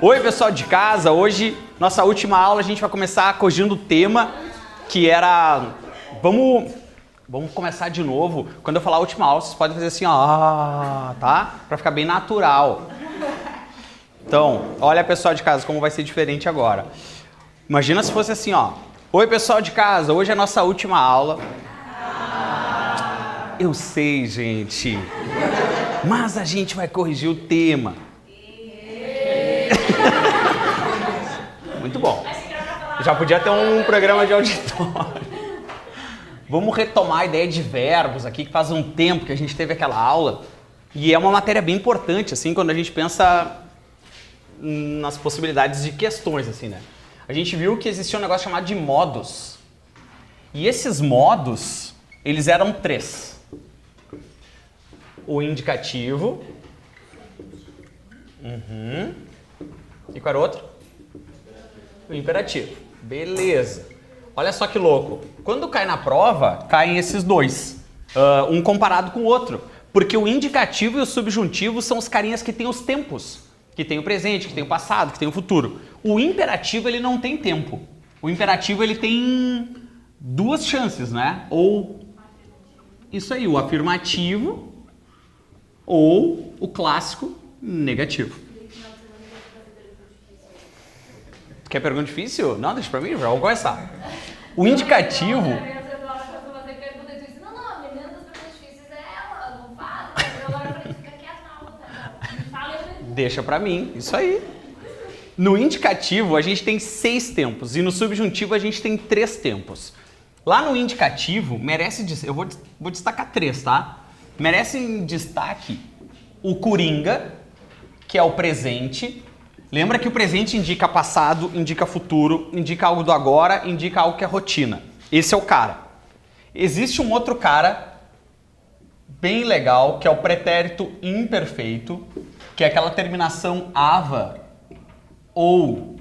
Oi, pessoal de casa, hoje, nossa última aula, a gente vai começar corrigindo o tema, que era... Vamos começar de novo. Quando eu falar a última aula, vocês podem fazer assim, ó, tá? Pra ficar bem natural. Então, olha, pessoal de casa, como vai ser diferente agora. Imagina se fosse assim, ó. Oi, pessoal de casa, hoje é a nossa última aula. Eu sei, gente. Mas a gente vai corrigir o tema. Muito bom. Já podia ter um programa de auditório. Vamos retomar a ideia de verbos aqui, que faz um tempo que a gente teve aquela aula. E é uma matéria bem importante, assim, quando a gente pensa nas possibilidades de questões, assim, né? A gente viu que existia um negócio chamado de modos. E esses modos, eles eram 3. O indicativo. E qual era o outro? O imperativo. Beleza. Olha só que louco. Quando cai na prova, caem esses dois. Um comparado com o outro. Porque o indicativo e o subjuntivo são os carinhas que têm os tempos. Que tem o presente, que tem o passado, que tem o futuro. O imperativo, ele não tem tempo. O imperativo, ele tem 2 chances, né? Ou isso aí, o afirmativo ou o clássico negativo. Quer pergunta difícil? Não, deixa pra mim, vamos começar. O indicativo... Deixa pra mim, isso aí. No indicativo, a gente tem 6 tempos e no subjuntivo, a gente tem 3 tempos. Lá no indicativo, merece... Eu vou destacar 3, tá? Merece em destaque o coringa, que é o presente. Lembra que o presente indica passado, indica futuro, indica algo do agora, indica algo que é rotina. Esse é o cara. Existe um outro cara bem legal, que é o pretérito imperfeito, que é aquela terminação ava ou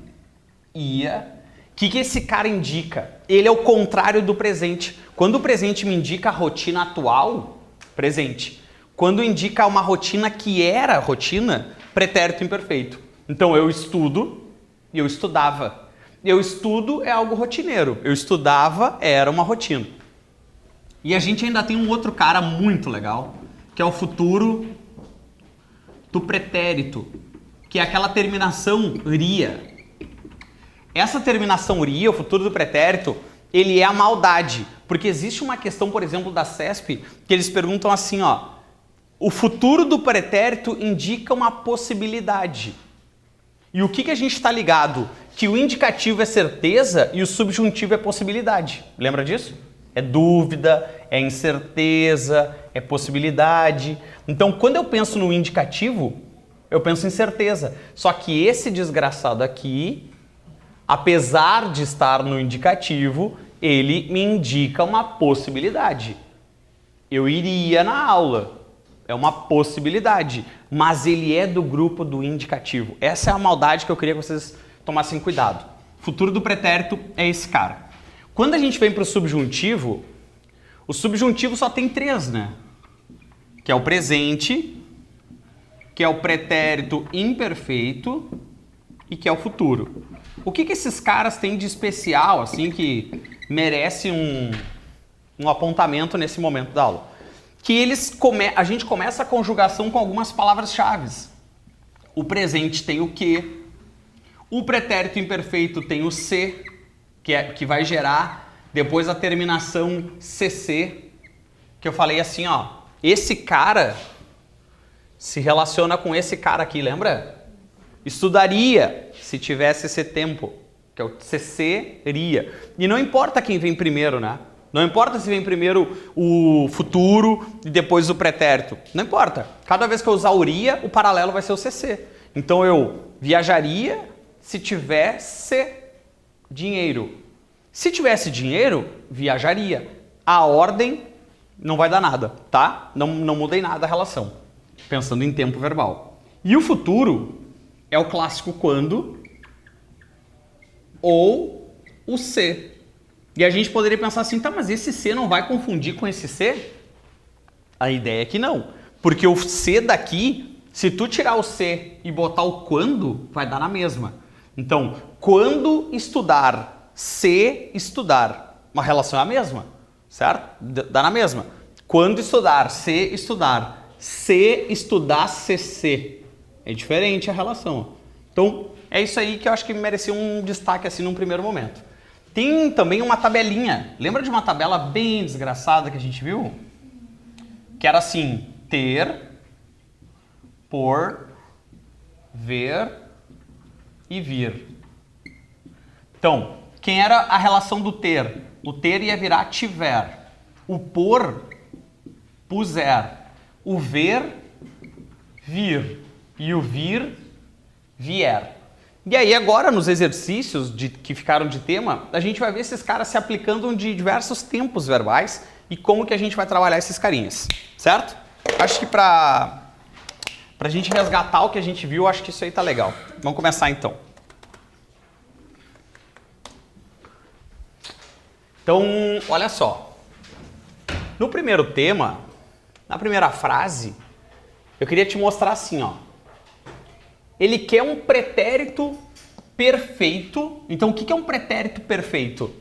ia. O que esse cara indica? Ele é o contrário do presente. Quando o presente me indica a rotina atual, presente. Quando indica uma rotina que era rotina, pretérito imperfeito. Então, eu estudo e eu estudava. Eu estudo é algo rotineiro. Eu estudava era uma rotina. E a gente ainda tem um outro cara muito legal, que é o futuro do pretérito, que é aquela terminação ria. Essa terminação ria, o futuro do pretérito, ele é a maldade. Porque existe uma questão, por exemplo, da CESP, que eles perguntam assim, ó, o futuro do pretérito indica uma possibilidade. E o que a gente está ligado? Que o indicativo é certeza e o subjuntivo é possibilidade. Lembra disso? É dúvida, é incerteza, é possibilidade. Então, quando eu penso no indicativo, eu penso em certeza. Só que esse desgraçado aqui, apesar de estar no indicativo, ele me indica uma possibilidade. Eu iria na aula. É uma possibilidade, mas ele é do grupo do indicativo. Essa é a maldade que eu queria que vocês tomassem cuidado. O futuro do pretérito é esse cara. Quando a gente vem para o subjuntivo só tem 3, né? Que é o presente, que é o pretérito imperfeito e que é o futuro. O que esses caras têm de especial, assim, que merece um apontamento nesse momento da aula? Que a gente começa a conjugação com algumas palavras-chave. O presente tem o que, o pretérito imperfeito tem o se, que vai gerar depois a terminação cc, que eu falei assim, ó, esse cara se relaciona com esse cara aqui, lembra? Estudaria se tivesse esse tempo, que é o cc-ria. E não importa quem vem primeiro, né? Não importa se vem primeiro o futuro e depois o pretérito. Não importa. Cada vez que eu usar o ria, o paralelo vai ser o cc. Então eu viajaria se tivesse dinheiro. Se tivesse dinheiro, viajaria. A ordem não vai dar nada, tá? Não mudei nada a relação. Pensando em tempo verbal. E o futuro é o clássico quando ou o se. E a gente poderia pensar assim, tá, mas esse C não vai confundir com esse C? A ideia é que não. Porque o C daqui, se tu tirar o C e botar o quando, vai dar na mesma. Então, quando estudar, se estudar, uma relação é a mesma, certo? Dá na mesma. Quando estudar, se estudar, se estudar, se. É diferente a relação. Então, é isso aí que eu acho que merecia um destaque assim num primeiro momento. Tem também uma tabelinha. Lembra de uma tabela bem desgraçada que a gente viu? Que era assim, ter, por, ver e vir. Então, quem era a relação do ter? O ter ia virar tiver. O por, puser. O ver, vir. E o vir, vier. E aí agora, nos exercícios que ficaram de tema, a gente vai ver esses caras se aplicando de diversos tempos verbais e como que a gente vai trabalhar esses carinhas, certo? Acho que pra gente resgatar o que a gente viu, acho que isso aí tá legal. Vamos começar então. Então, olha só. No primeiro tema, na primeira frase, eu queria te mostrar assim, ó. Ele quer um pretérito perfeito. Então, o que é um pretérito perfeito?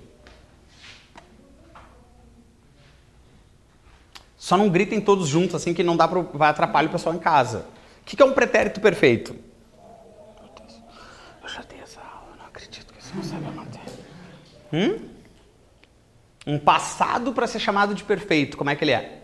Só não gritem todos juntos, assim, que não dá pra, vai atrapalhar o pessoal em casa. O que é um pretérito perfeito? Eu já dei essa aula, não acredito que você não sabe a matéria. Um passado para ser chamado de perfeito, como é que ele é?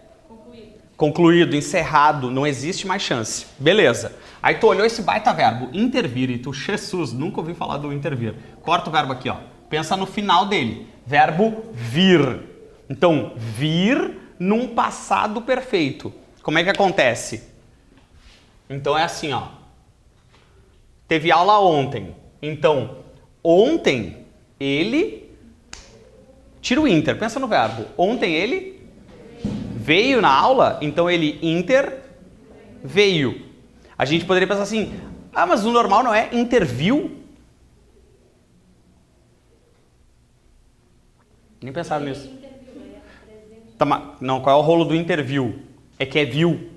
Concluído, encerrado, não existe mais chance. Beleza. Aí tu olhou esse baita verbo, intervir, e tu, Jesus, nunca ouvi falar do intervir. Corta o verbo aqui, ó. Pensa no final dele. Verbo vir. Então, vir num passado perfeito. Como é que acontece? Então é assim, ó. Teve aula ontem. Então, ontem ele... Tira o inter, pensa no verbo. Ontem ele... veio na aula, então ele veio. A gente poderia pensar assim, ah, mas o normal não é interviu? Nem pensaram nisso. Tá, não, qual é o rolo do interviu? É que é viu.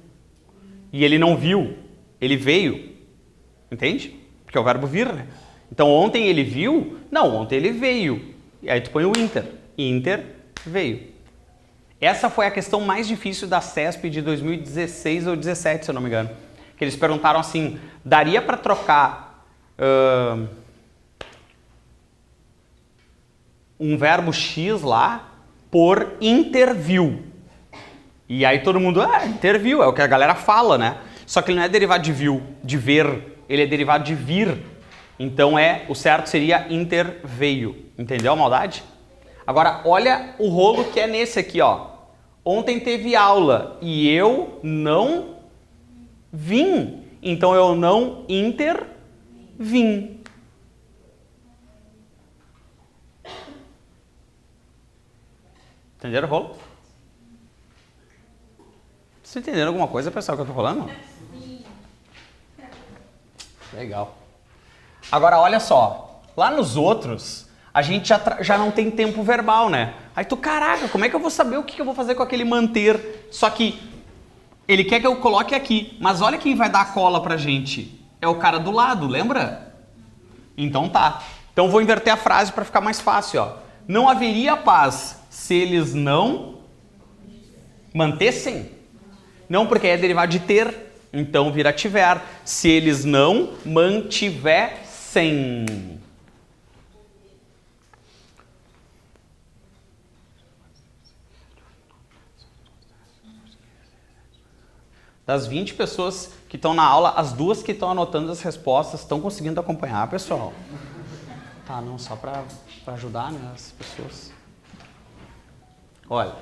E ele não viu, ele veio. Entende? Porque é o verbo vir, né? Então ontem ele viu? Não, ontem ele veio. E aí tu põe o inter. Inter veio. Essa foi a questão mais difícil da CESP de 2016 ou 2017, se eu não me engano. Que eles perguntaram assim, daria para trocar um verbo X lá por interviu. E aí todo mundo, interviu, é o que a galera fala, né? Só que ele não é derivado de viu, de ver, ele é derivado de vir. Então o certo seria interveio. Entendeu a maldade? Agora, olha o rolo que é nesse aqui, ó. Ontem teve aula e eu não vim. Então, eu não intervim. Entenderam o rolo? Vocês entenderam alguma coisa, pessoal, que eu tô falando? Sim. Legal. Agora, olha só. Lá nos outros... a gente já não tem tempo verbal, né? Aí tu, caraca, como é que eu vou saber o que eu vou fazer com aquele manter? Só que ele quer que eu coloque aqui. Mas olha quem vai dar a cola pra gente. É o cara do lado, lembra? Então tá. Então vou inverter a frase para ficar mais fácil, ó. Não haveria paz se eles não mantessem? Não, porque é derivado de ter. Então vira tiver. Se eles não mantivessem. Das 20 pessoas que estão na aula, as 2 que estão anotando as respostas estão conseguindo acompanhar, pessoal? Tá, não, só para ajudar, né, as pessoas. Olha,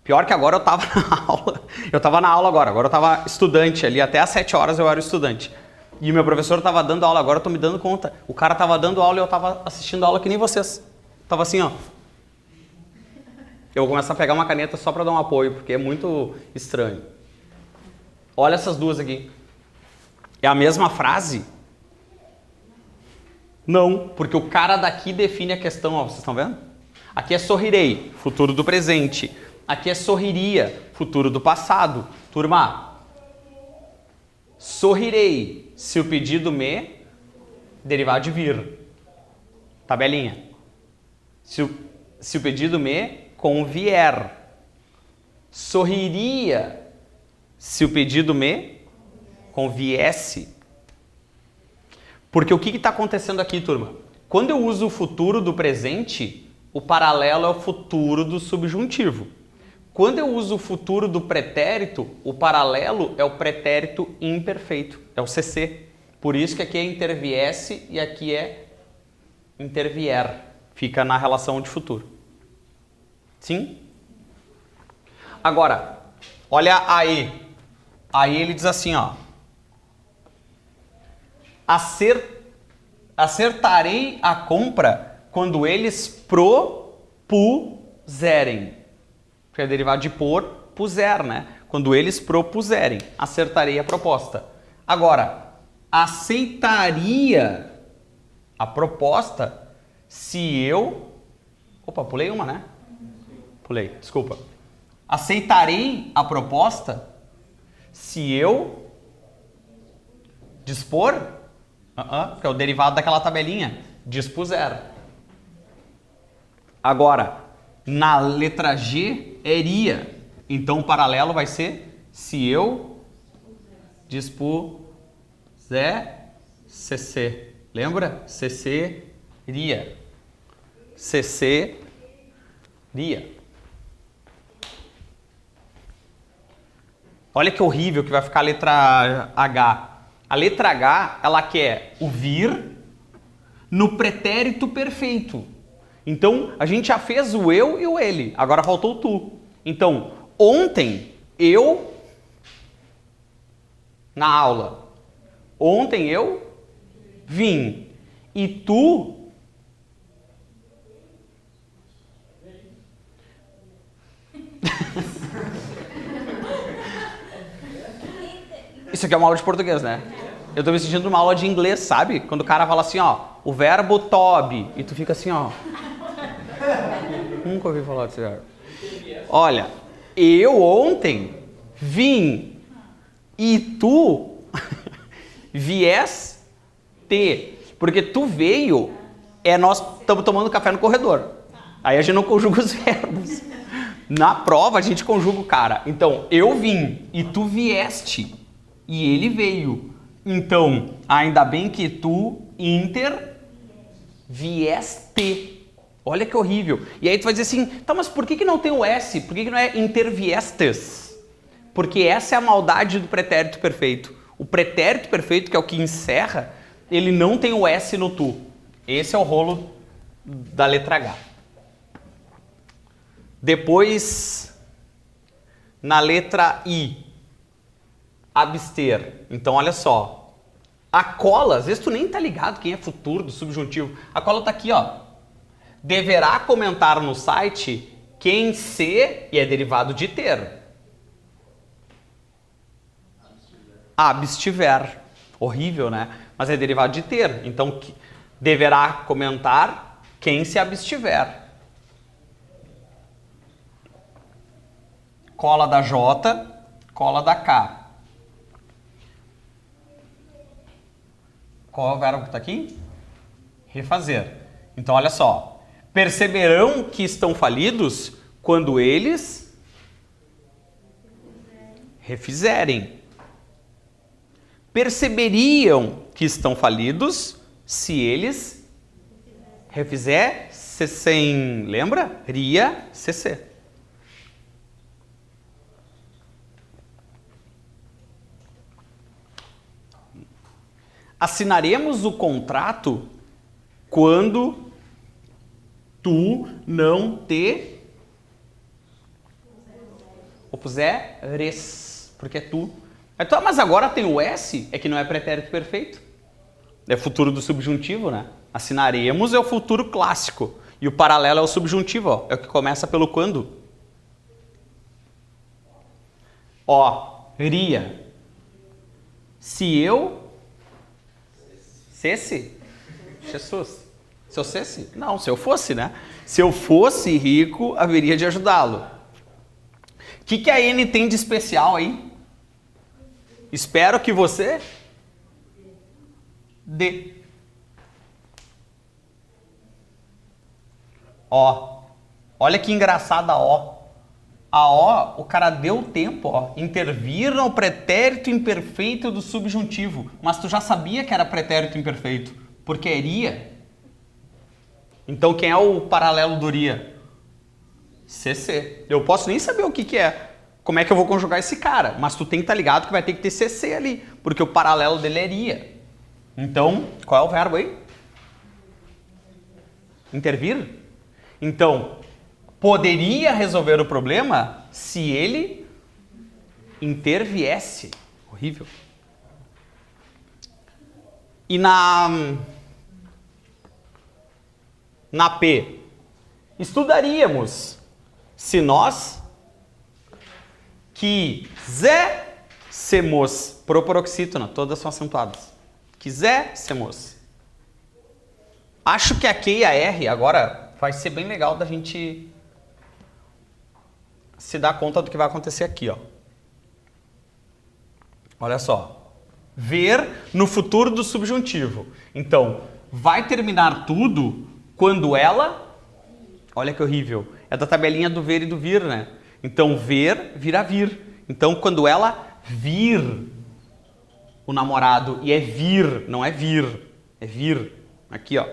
pior que agora eu tava na aula. Eu tava na aula agora eu tava estudante ali, até às 7 horas eu era estudante. E o meu professor tava dando aula, agora eu tô me dando conta. O cara tava dando aula e eu tava assistindo aula que nem vocês. Tava assim, ó. Eu vou começar a pegar uma caneta só para dar um apoio, porque é muito estranho. Olha essas duas aqui. É a mesma frase? Não, porque o cara daqui define a questão, ó, vocês estão vendo? Aqui é sorrirei, futuro do presente. Aqui é sorriria, futuro do passado. Turma, sorrirei se o pedido me, derivado de vir. Tabelinha. Se o pedido me convier. Sorriria se o pedido me conviesse. Porque o que está acontecendo aqui, turma? Quando eu uso o futuro do presente, o paralelo é o futuro do subjuntivo. Quando eu uso o futuro do pretérito, o paralelo é o pretérito imperfeito, é o CC. Por isso que aqui é interviesse e aqui é intervier. Fica na relação de futuro. Sim? Agora, olha aí. Aí ele diz assim, ó. Acertarei a compra quando eles propuserem. Porque é derivado de por, puser, né? Quando eles propuserem, acertarei a proposta. Agora, aceitaria a proposta se eu... Opa, pulei uma, né? Pulei, desculpa. Aceitarei a proposta se eu dispor, que é o derivado daquela tabelinha, dispuser. Agora, na letra G, iria. Então, o paralelo vai ser se eu dispuser CC. Lembra? CC, iria. CC, iria. Olha que horrível que vai ficar a letra H. A letra H, ela quer o vir no pretérito perfeito. Então, a gente já fez o eu e o ele. Agora faltou o tu. Então, ontem eu... Na aula. Ontem eu vim. E tu... Isso aqui é uma aula de português, né? Eu tô me sentindo numa aula de inglês, sabe? Quando o cara fala assim, ó, o verbo tobe, e tu fica assim, ó. Nunca ouvi falar desse verbo. Olha, eu ontem vim e tu vieste, porque tu veio, nós estamos tomando café no corredor. Aí a gente não conjuga os verbos. Na prova a gente conjuga o cara. Então, eu vim e tu vieste. E ele veio. Então, ainda bem que tu vieste. Olha que horrível. E aí tu vai dizer assim, tá, mas por que não tem o S? Por que não é interviestes? Porque essa é a maldade do pretérito perfeito. O pretérito perfeito, que é o que encerra, ele não tem o S no tu. Esse é o rolo da letra H. Depois, na letra I. Abster. Então, olha só. A cola, às vezes tu nem tá ligado quem é futuro do subjuntivo. A cola tá aqui, ó. Deverá comentar no site quem se, e é derivado de ter. Abstiver. Horrível, né? Mas é derivado de ter. Então, deverá comentar quem se abstiver. Cola da J, cola da K. Qual é o verbo que está aqui? Refazer. Então, olha só. Perceberão que estão falidos quando eles refizerem. Perceberiam que estão falidos se eles refizessem. Lembra? Ria, CC. Assinaremos o contrato quando tu não te opuseres, porque é tu. Então, mas agora tem o S, é que não é pretérito perfeito. É futuro do subjuntivo, né? Assinaremos é o futuro clássico. E o paralelo é o subjuntivo, ó. É o que começa pelo quando. Ó, ria. Se eu... Jesus. Se eu fosse? Não, se eu fosse, né? Se eu fosse rico, haveria de ajudá-lo. O que a N tem de especial aí? Espero que você dê. Ó, olha que engraçada a O. A O, o cara deu tempo, ó. Intervir no pretérito imperfeito do subjuntivo. Mas tu já sabia que era pretérito imperfeito, porque iria. Então quem é o paralelo do iria? CC. Eu posso nem saber o que é. Como é que eu vou conjugar esse cara? Mas tu tem que estar ligado que vai ter que ter CC ali, porque o paralelo dele é iria. Então, qual é o verbo aí? Intervir? Então, poderia resolver o problema se ele interviesse. Horrível. E na P, estudaríamos se nós quiséssemos, proparoxítona, todas são acentuadas. Quiséssemos. Acho que a Q e a R agora vai ser bem legal da gente se dar conta do que vai acontecer aqui, ó. Olha só. Ver no futuro do subjuntivo. Então, vai terminar tudo quando ela... Olha que horrível. É da tabelinha do ver e do vir, né? Então, ver vira vir. Então, quando ela vir o namorado, e é vir, não é vir, é vir. Aqui, ó.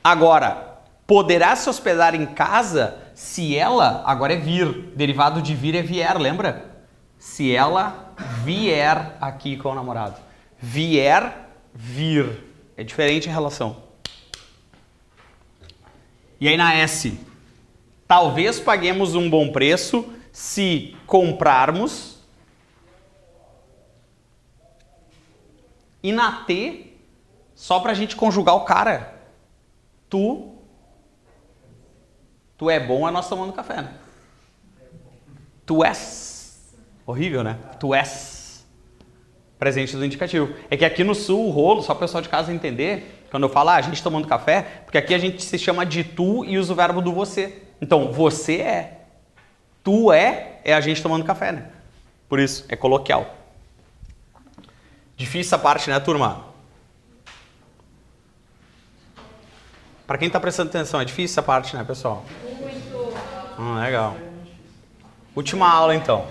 Agora, poderá se hospedar em casa se ela, agora é vir, derivado de vir é vier, lembra? Se ela vier aqui com o namorado. Vier, vir. É diferente em relação. E aí na S, talvez paguemos um bom preço se comprarmos. E na T, só pra gente conjugar o cara. Tu é bom, é nós tomando café, né? Tu és. Horrível, né? Tu és. Presente do indicativo. É que aqui no sul, o rolo, só o pessoal de casa entender, quando eu falo, a gente tomando café, porque aqui a gente se chama de tu e usa o verbo do você. Então, você é. Tu é a gente tomando café, né? Por isso, é coloquial. Difícil essa parte, né, turma? Para quem tá prestando atenção, é difícil essa parte, né, pessoal? Muito. Legal. Última aula, então.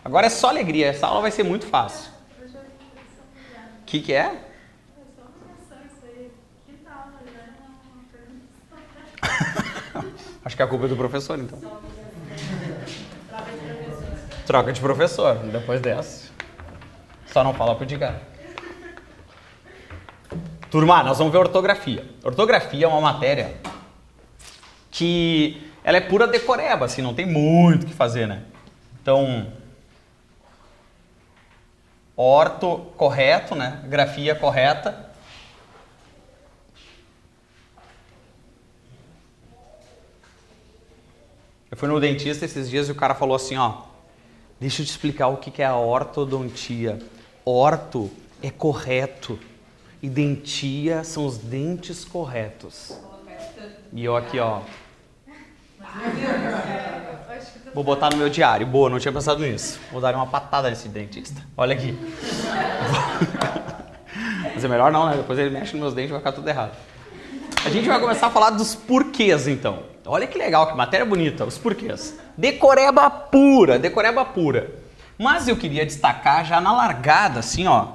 Agora é só alegria. Essa aula vai ser muito fácil. O que é? Acho que a culpa é do professor, então. Troca de professor. Depois dessa. Só não fala pro Edgar. Turma, nós vamos ver ortografia. Ortografia é uma matéria que ela é pura decoreba, assim, não tem muito o que fazer, né? Então, orto correto, né? Grafia correta. Eu fui no dentista esses dias e o cara falou assim, ó, deixa eu te explicar o que é a ortodontia. Orto é correto e dentia são os dentes corretos. E eu aqui, ó. Vou botar no meu diário. Boa, não tinha pensado nisso. Vou dar uma patada nesse dentista. Olha aqui. Mas é melhor não, né? Depois ele mexe nos meus dentes e vai ficar tudo errado. A gente vai começar a falar dos porquês, então. Olha que legal, que matéria bonita, os porquês. Decoreba pura, decoreba pura. Mas eu queria destacar já na largada, assim, ó,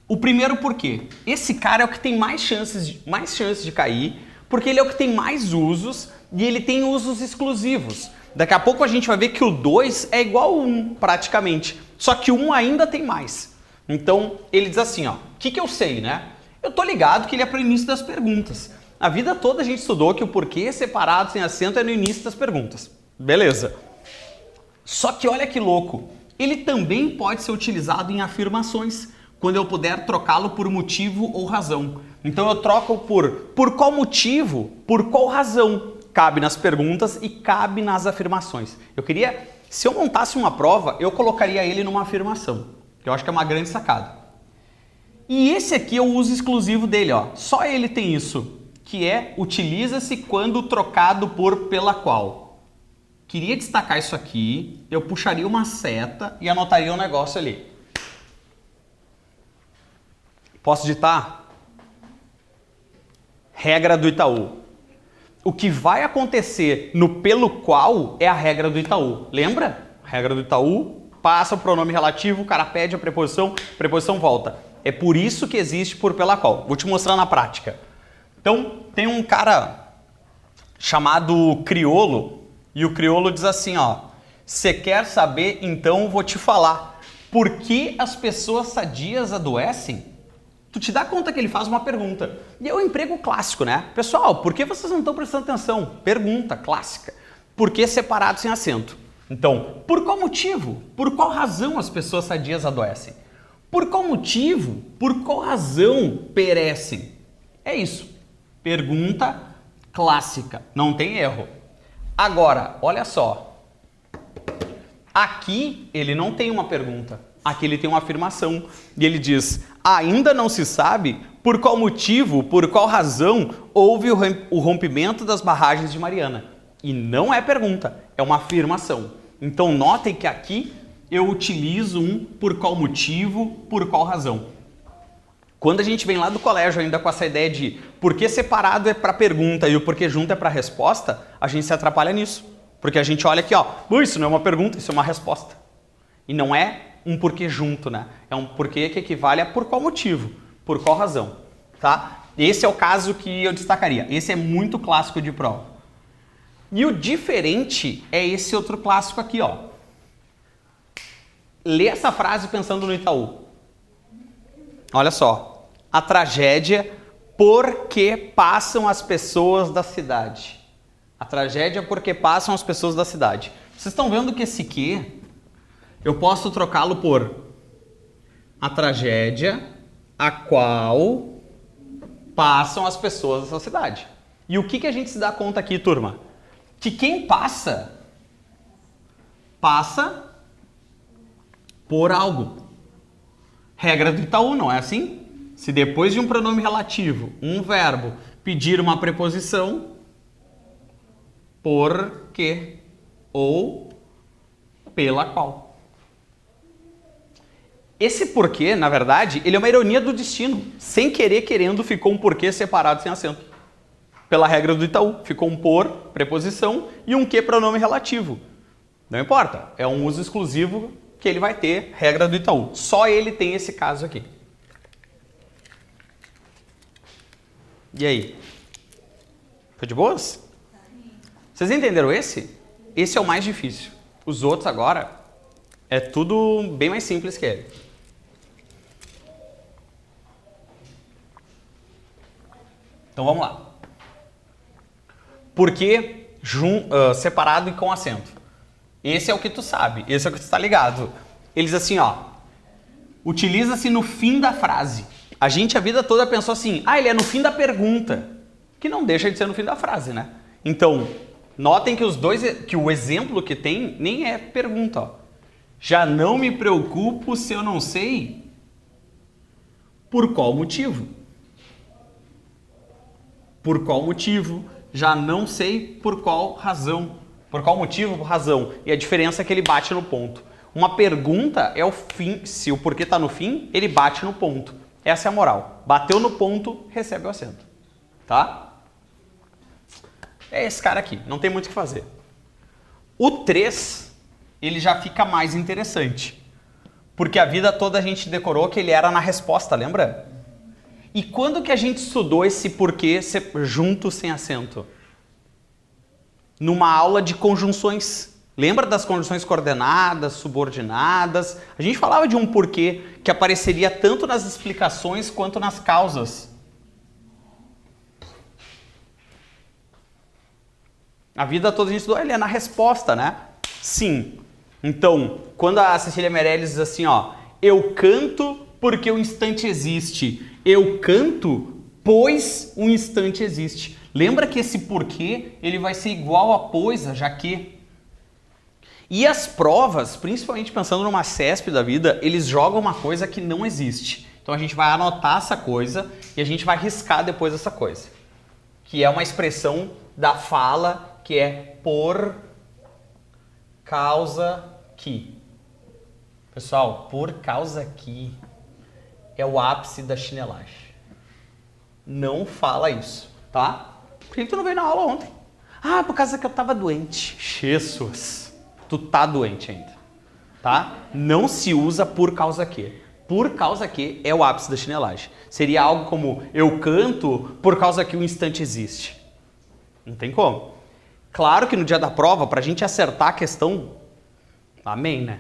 o primeiro porquê. Esse cara é o que tem mais chances de cair, porque ele é o que tem mais usos e ele tem usos exclusivos. Daqui a pouco a gente vai ver que o 2 é igual ao 1, praticamente. Só que o 1 ainda tem mais. Então, ele diz assim, ó, o que eu sei, né? Eu tô ligado que ele é para o início das perguntas. A vida toda a gente estudou que o porquê separado sem acento é no início das perguntas. Beleza. Só que olha que louco. Ele também pode ser utilizado em afirmações, quando eu puder trocá-lo por motivo ou razão. Então eu troco por qual motivo, por qual razão. Cabe nas perguntas e cabe nas afirmações. Eu queria, se eu montasse uma prova, eu colocaria ele numa afirmação. Que eu acho que é uma grande sacada. E esse aqui é o uso exclusivo dele, ó. Só ele tem isso. que é utiliza-se quando trocado por pela qual. Queria destacar isso aqui, eu puxaria uma seta e anotaria um negócio ali. Posso ditar? Regra do Itaú. O que vai acontecer no pelo qual é a regra do Itaú. Lembra? Regra do Itaú, passa o pronome relativo, o cara pede a preposição volta. É por isso que existe por pela qual. Vou te mostrar na prática. Então, tem um cara chamado Criolo, e o Criolo diz assim, ó, você quer saber, então vou te falar. Por que as pessoas sadias adoecem? Tu te dá conta que ele faz uma pergunta. E é o emprego clássico, né? Pessoal, por que vocês não estão prestando atenção? Pergunta clássica. Por que separado sem acento? Então, por qual motivo? Por qual razão as pessoas sadias adoecem? Por qual motivo? Por qual razão perecem? É isso. Pergunta clássica. Não tem erro. Agora, olha só. Aqui ele não tem uma pergunta. Aqui ele tem uma afirmação. E ele diz, ainda não se sabe por qual motivo, por qual razão houve o rompimento das barragens de Mariana. E não é pergunta, é uma afirmação. Então notem que aqui eu utilizo um por qual motivo, por qual razão. Quando a gente vem lá do colégio ainda com essa ideia de por que separado é para pergunta e o porquê junto é para resposta, a gente se atrapalha nisso. Porque a gente olha aqui, ó, isso não é uma pergunta, isso é uma resposta. E não é um porquê junto, né? É um porquê que equivale a por qual motivo, por qual razão, tá? Esse é o caso que eu destacaria. Esse é muito clássico de prova. E o diferente é esse outro clássico aqui, ó. Lê essa frase pensando no Itaú. Olha só. A tragédia porque passam as pessoas da cidade. A tragédia porque passam as pessoas da cidade. Vocês estão vendo que esse que eu posso trocá-lo por a tragédia a qual passam as pessoas dessa cidade. E o que a gente se dá conta aqui, turma? Que quem passa por algo. Regra do Itaú, não é assim? Se depois de um pronome relativo, um verbo, pedir uma preposição, por que ou pela qual. Esse porquê, na verdade, ele é uma ironia do destino. Sem querer, querendo, ficou um porquê separado sem acento. Pela regra do Itaú, ficou um por, preposição, e um que, pronome relativo. Não importa, é um uso exclusivo que ele vai ter, regra do Itaú. Só ele tem esse caso aqui. E aí? Foi de boas? Vocês entenderam esse? Esse é o mais difícil. Os outros agora é tudo bem mais simples que ele. Então vamos lá. Por que separado e com acento? Esse é o que tu sabe, esse é o que tu está ligado. Eles assim, ó, utiliza-se no fim da frase. A gente a vida toda pensou assim, ele é no fim da pergunta, que não deixa de ser no fim da frase, né? Então, notem que que o exemplo que tem nem é pergunta, ó. Já não me preocupo se eu não sei por qual motivo. Por qual motivo? Já não sei por qual razão. Por qual motivo? Por razão. E a diferença é que ele bate no ponto. Uma pergunta é o fim. Se o porquê está no fim, ele bate no ponto. Essa é a moral. Bateu no ponto, recebe o acento. Tá? É esse cara aqui. Não tem muito o que fazer. O 3, ele já fica mais interessante. Porque a vida toda a gente decorou que ele era na resposta, lembra? E quando que a gente estudou esse porquê junto sem acento? Numa aula de conjunções. Lembra das conjunções coordenadas, subordinadas? A gente falava de um porquê que apareceria tanto nas explicações quanto nas causas. A vida toda a gente estudou, ele é na resposta, né? Sim. Então, quando a Cecília Meirelles diz assim, ó, eu canto porque o instante existe. Eu canto, pois o instante existe. Lembra que esse porquê, ele vai ser igual a pois, a já que. E as provas, principalmente pensando numa CESP da vida, eles jogam uma coisa que não existe. Então a gente vai anotar essa coisa e a gente vai riscar depois essa coisa. que é uma expressão da fala que é por causa que. Pessoal, por causa que é o ápice da chinelagem. Não fala isso, tá? Por que tu não veio na aula ontem? Ah, por causa que eu tava doente. Jesus, tu tá doente ainda, tá? Não se usa por causa que. Por causa que é o ápice da chinelagem. Seria algo como, eu canto por causa que o instante existe. Não tem como. Claro que no dia da prova, pra gente acertar a questão, amém, né?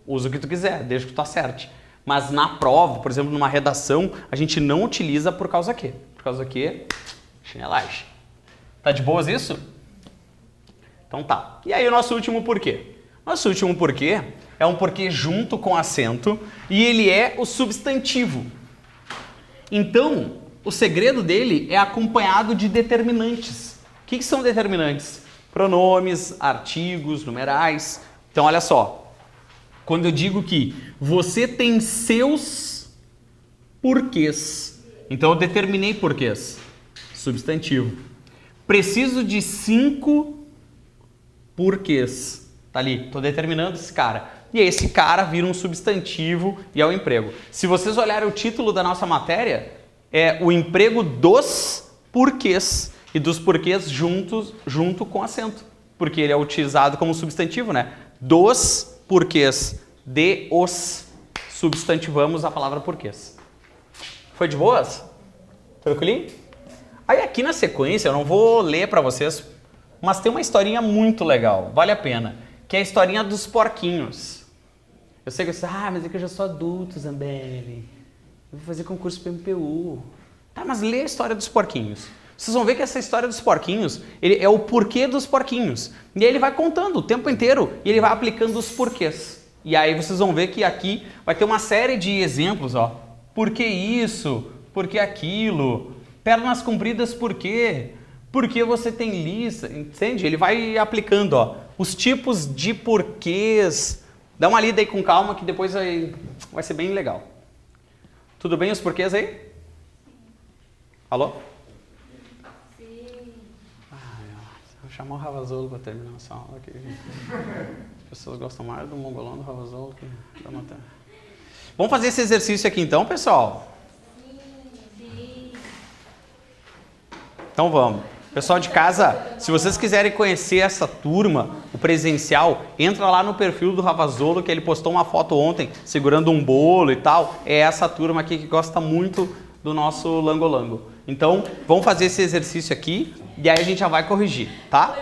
Usa o que tu quiser, desde que tu acerte. Mas na prova, por exemplo, numa redação, a gente não utiliza por causa que. Por causa que, chinelagem. Tá de boas isso? Então tá. E aí o nosso último porquê? Nosso último porquê é um porquê junto com acento e ele é o substantivo. Então, o segredo dele é acompanhado de determinantes. O que são determinantes? Pronomes, artigos, numerais. Então, olha só. Quando eu digo que você tem seus porquês, então eu determinei porquês. Substantivo. Preciso de 5 porquês. Tá ali, estou determinando esse cara. E esse cara vira um substantivo e é o emprego. Se vocês olharem o título da nossa matéria, é o emprego dos porquês. E dos porquês junto com acento. Porque ele é utilizado como substantivo, né? Dos porquês. De os substantivamos a palavra porquês. Foi de boas? Tranquilinho? Aí aqui na sequência, eu não vou ler para vocês, mas tem uma historinha muito legal, vale a pena, que é a historinha dos porquinhos. Eu sei que você, mas é que eu já sou adulto, Zambelli. Eu vou fazer concurso para MPU. Tá, mas lê a história dos porquinhos. Vocês vão ver que essa história dos porquinhos, ele é o porquê dos porquinhos. E aí ele vai contando o tempo inteiro e ele vai aplicando os porquês. E aí vocês vão ver que aqui vai ter uma série de exemplos, ó. Por que isso? Por que aquilo? Pernas compridas por quê? Por que você tem lista? Entende? Ele vai aplicando, ó, os tipos de porquês. Dá uma lida aí com calma que depois vai ser bem legal. Tudo bem os porquês aí? Alô? Vou chamar o Ravazolo para terminar essa aula aqui. As pessoas gostam mais do mongolão do Ravazolo que da matéria. Vamos fazer esse exercício aqui então, pessoal? Sim. Então vamos. Pessoal de casa, se vocês quiserem conhecer essa turma, o presencial, entra lá no perfil do Ravazolo, que ele postou uma foto ontem segurando um bolo e tal. É essa turma aqui que gosta muito do nosso langolango. Então, vamos fazer esse exercício aqui e aí a gente já vai corrigir, tá?